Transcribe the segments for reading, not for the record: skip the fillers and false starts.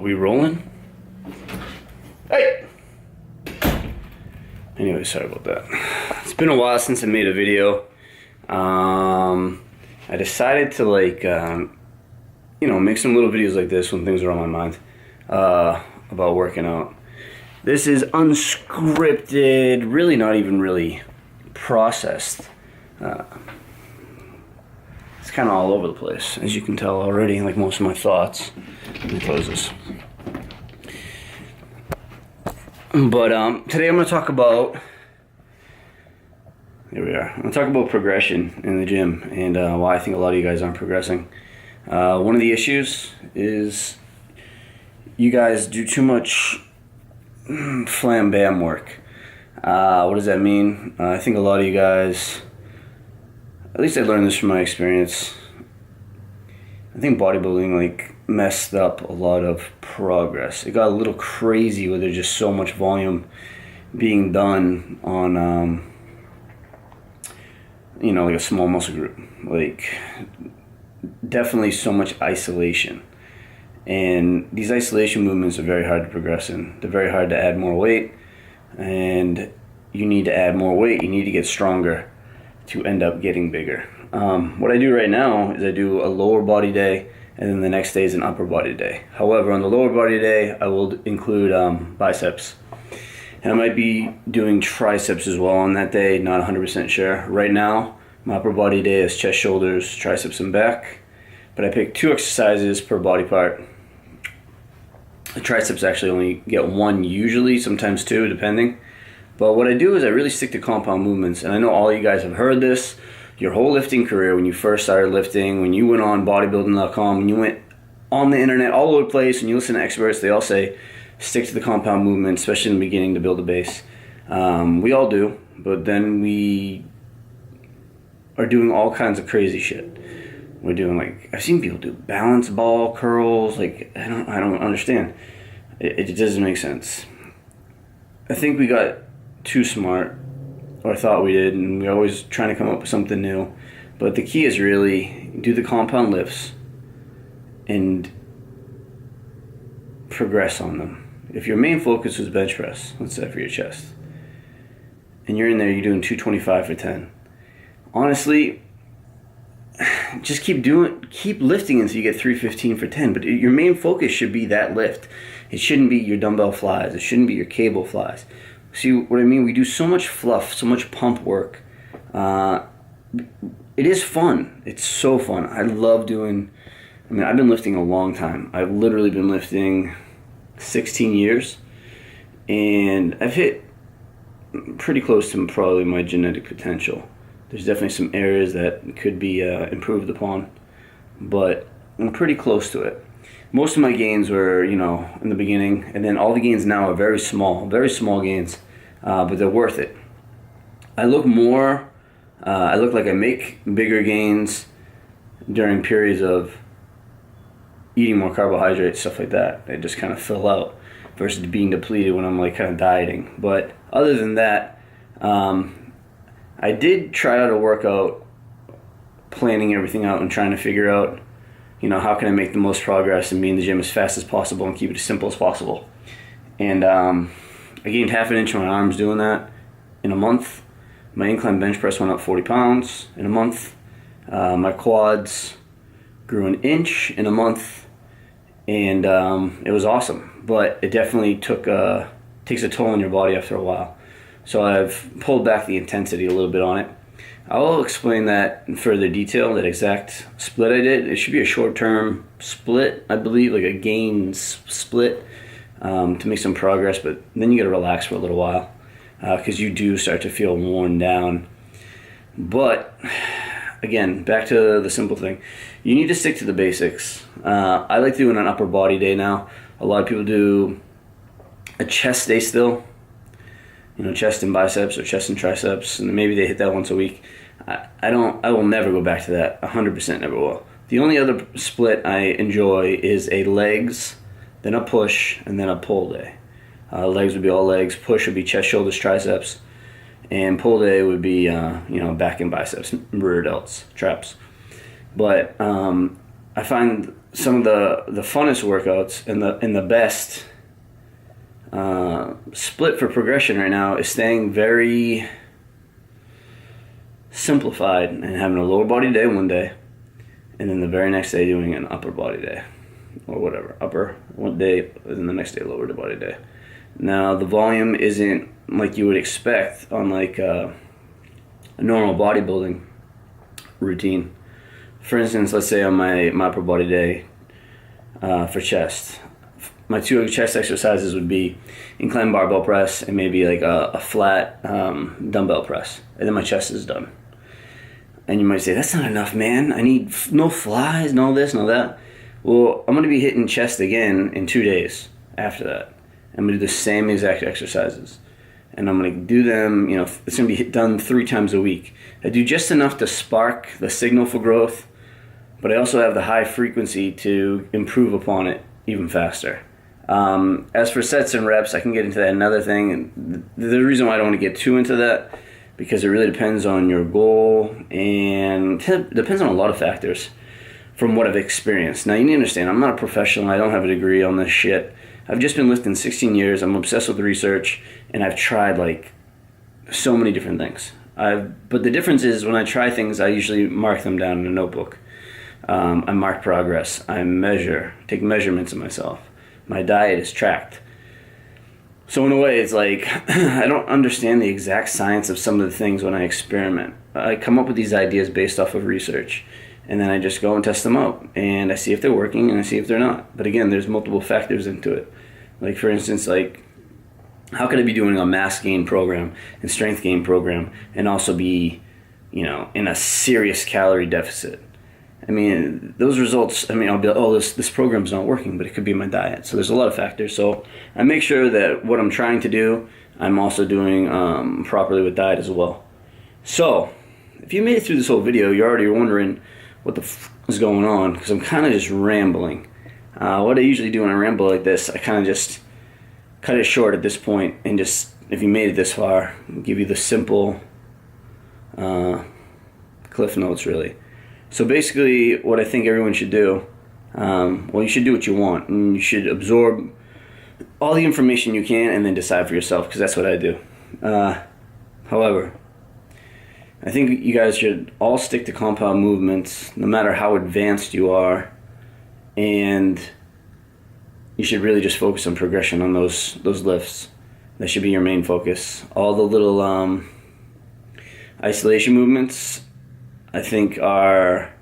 Are we rolling? Hey! Anyway, sorry about that. It's been a while since I made a video. I decided to make some little videos like this when things are on my mind about working out. This is unscripted, really not even really processed. It's kind of all over the place, as you can tell already, like most of my thoughts. Let me close this. But today I'm going to talk about, here we are, I'm going to talk about progression in the gym and why I think a lot of you guys aren't progressing. One of the issues is you guys do too much flam bam work. What does that mean? I think a lot of you guys, at least I learned this from my experience, I think bodybuilding messed up a lot of progress. It got a little crazy where there's just so much volume being done on a small muscle group. Definitely so much isolation. And these isolation movements are very hard to progress in. They're very hard to add more weight, and you need to add more weight. You need to get stronger to end up getting bigger. What I do right now is I do a lower body day, and then the next day is an upper body day. However, on the lower body day, I will include biceps. And I might be doing triceps as well on that day, not 100% sure. Right now, my upper body day is chest, shoulders, triceps, and back. But I pick 2 exercises per body part. The triceps actually only get 1 usually, sometimes 2, depending. But what I do is I really stick to compound movements. And I know all you guys have heard this your whole lifting career, when you first started lifting, when you went on bodybuilding.com, when you went on the internet all over the place and you listen to experts, they all say stick to the compound movement, especially in the beginning to build a base. We all do, but then we are doing all kinds of crazy shit. We're doing I've seen people do balance ball curls. I don't understand. It doesn't make sense. I think we got too smart, or I thought we did, and we're always trying to come up with something new. But the key is really do the compound lifts and progress on them. If your main focus is bench press, let's say for your chest, and you're in there, you're doing 225 for 10. Honestly, just keep lifting until you get 315 for 10. But your main focus should be that lift. It shouldn't be your dumbbell flies. It shouldn't be your cable flies. See what I mean? We do so much fluff, so much pump work. It is fun. It's so fun. I love doing, I've been lifting a long time. I've literally been lifting 16 years. And I've hit pretty close to probably my genetic potential. There's definitely some areas that could be improved upon, but I'm pretty close to it. Most of my gains were, in the beginning, and then all the gains now are very small gains, but they're worth it. I look like I make bigger gains during periods of eating more carbohydrates, stuff like that. They just kind of fill out versus being depleted when I'm kind of dieting. But other than that, I did try out a workout, planning everything out and trying to figure out, how can I make the most progress and be in the gym as fast as possible and keep it as simple as possible. And I gained half an inch on my arms doing that in a month. My incline bench press went up 40 pounds in a month. My quads grew an inch in a month, and it was awesome. But it definitely takes a toll on your body after a while. So I've pulled back the intensity a little bit on it. I will explain that in further detail, that exact split I did. It should be a short-term split, I believe, like a gains split to make some progress, but then you got to relax for a little while because you do start to feel worn down. But again, back to the simple thing. You need to stick to the basics. I like doing an upper body day now. A lot of people do a chest day still. Chest and biceps or chest and triceps, and maybe they hit that once a week. I will never go back to that. 100% never will. The only other split I enjoy is a legs, then a push, and then a pull day. Legs would be all legs. Push would be chest, shoulders, triceps, and pull day would be back and biceps, rear delts, traps. But I find some of the funnest workouts and the best split for progression right now is staying very simplified and having a lower body day one day, and then the very next day doing an upper body day, or whatever, upper one day, and then the next day lower body day. Now the volume isn't like you would expect on like a normal bodybuilding routine. For instance, let's say on my upper body day for chest, my two chest exercises would be incline barbell press and maybe like a flat dumbbell press, and then my chest is done. And you might say, that's not enough, man. I need no flies, no this, no that. Well, I'm going to be hitting chest again in 2 days after that. I'm going to do the same exact exercises. And I'm going to do them, it's going to be done 3 times a week. I do just enough to spark the signal for growth, but I also have the high frequency to improve upon it even faster. As for sets and reps, I can get into that another thing. And the reason why I don't want to get too into that, because it really depends on your goal and depends on a lot of factors from what I've experienced. Now, you need to understand, I'm not a professional. I don't have a degree on this shit. I've just been lifting 16 years. I'm obsessed with research, and I've tried like so many different things. But the difference is when I try things, I usually mark them down in a notebook. I mark progress. I take measurements of myself. My diet is tracked. So in a way, it's like I don't understand the exact science of some of the things when I experiment. I come up with these ideas based off of research, and then I just go and test them out, and I see if they're working and I see if they're not. But again, there's multiple factors into it. Like for instance, like how could I be doing a mass gain program and strength gain program and also be, in a serious calorie deficit? I mean, those results, I'll be like, oh, this program's not working, but it could be my diet. So there's a lot of factors. So I make sure that what I'm trying to do, I'm also doing properly with diet as well. So if you made it through this whole video, you're already wondering what the is going on, because I'm kind of just rambling. What I usually do when I ramble like this, I kind of just cut it short at this point and just, if you made it this far, give you the simple cliff notes, really. So basically, what I think everyone should do, you should do what you want, and you should absorb all the information you can and then decide for yourself, because that's what I do. However, I think you guys should all stick to compound movements, no matter how advanced you are, and you should really just focus on progression on those lifts. That should be your main focus. All the little isolation movements, I think, are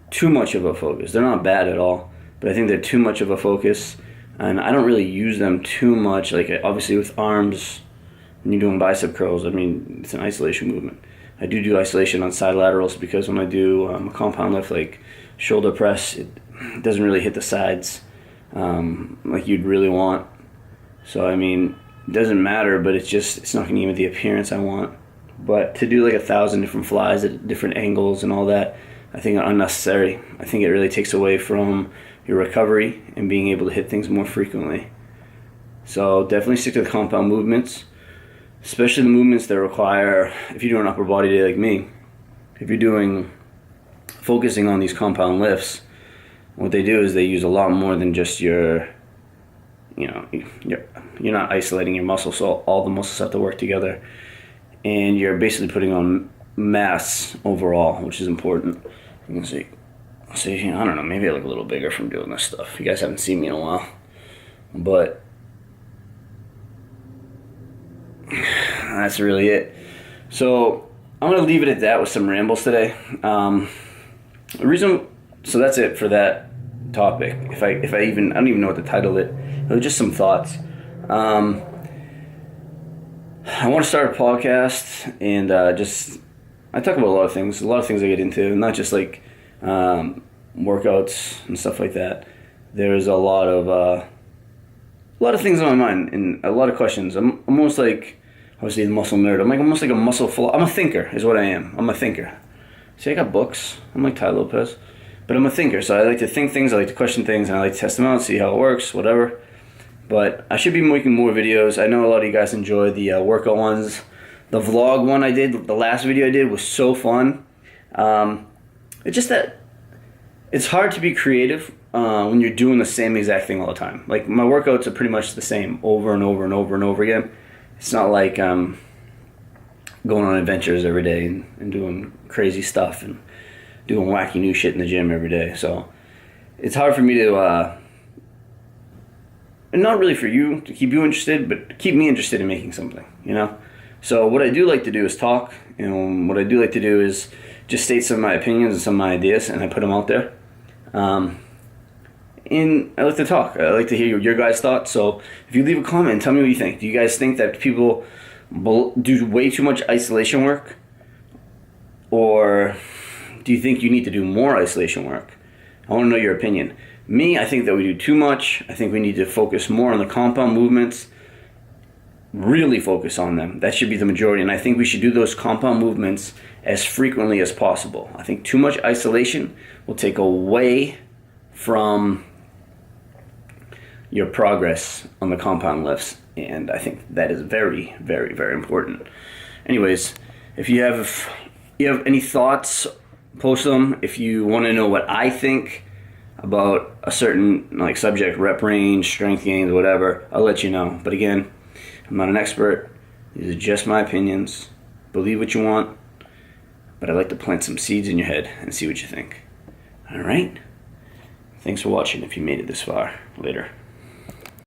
too much of a focus. They're not bad at all, but I think they're too much of a focus, and I don't really use them too much. Like obviously with arms, when you're doing bicep curls, it's an isolation movement. I do isolation on side laterals, because when I do a compound lift like shoulder press, it doesn't really hit the sides like you'd really want. So it doesn't matter, but it's not going to give me the appearance I want. But to do like 1,000 different flies at different angles and all that, I think are unnecessary. I think it really takes away from your recovery and being able to hit things more frequently. So definitely stick to the compound movements, especially the movements that require, if you're doing an upper body day like me, if you're focusing on these compound lifts, what they do is they use a lot more than just you're not isolating your muscles, so all the muscles have to work together. And you're basically putting on mass overall, which is important. You can see, I don't know, maybe I look a little bigger from doing this stuff. You guys haven't seen me in a while. But that's really it. So I'm going to leave it at that with some rambles today. So that's it for that topic. I don't even know what to title it. It was just some thoughts. I want to start a podcast, and I talk about a lot of things I get into, not just like workouts and stuff like that. There's a lot of things on my mind and a lot of questions. I'm almost like, obviously the muscle nerd, I'm almost like I'm a thinker is what I am. I'm a thinker. See, I got books. I'm like Ty Lopez, but I'm a thinker, so I like to think things, I like to question things, and I like to test them out, see how it works, whatever. But I should be making more videos. I know a lot of you guys enjoy the workout ones. The vlog one I did, the last video I did, was so fun. It's just that it's hard to be creative when you're doing the same exact thing all the time. Like my workouts are pretty much the same over and over and over and over again. It's not like going on adventures every day and doing crazy stuff and doing wacky new shit in the gym every day. So it's hard for me to, and not really for you to keep you interested, but keep me interested in making something, you know? So what I do like to do is talk, and what I do like to do is just state some of my opinions and some of my ideas, and I put them out there. And I like to talk. I like to hear your guys' thoughts. So if you leave a comment, tell me what you think. Do you guys think that people do way too much isolation work? Or do you think you need to do more isolation work? I want to know your opinion. Me, I think that we do too much. I think we need to focus more on the compound movements. Really focus on them. That should be the majority. And I think we should do those compound movements as frequently as possible. I think too much isolation will take away from your progress on the compound lifts. And I think that is very, very, very important. Anyways, if you have any thoughts, post them. If you want to know what I think about a certain like subject, rep range, strength gains, whatever, I'll let you know. But again, I'm not an expert. These are just my opinions. Believe what you want, but I like to plant some seeds in your head and see what you think. All right? Thanks for watching if you made it this far. Later.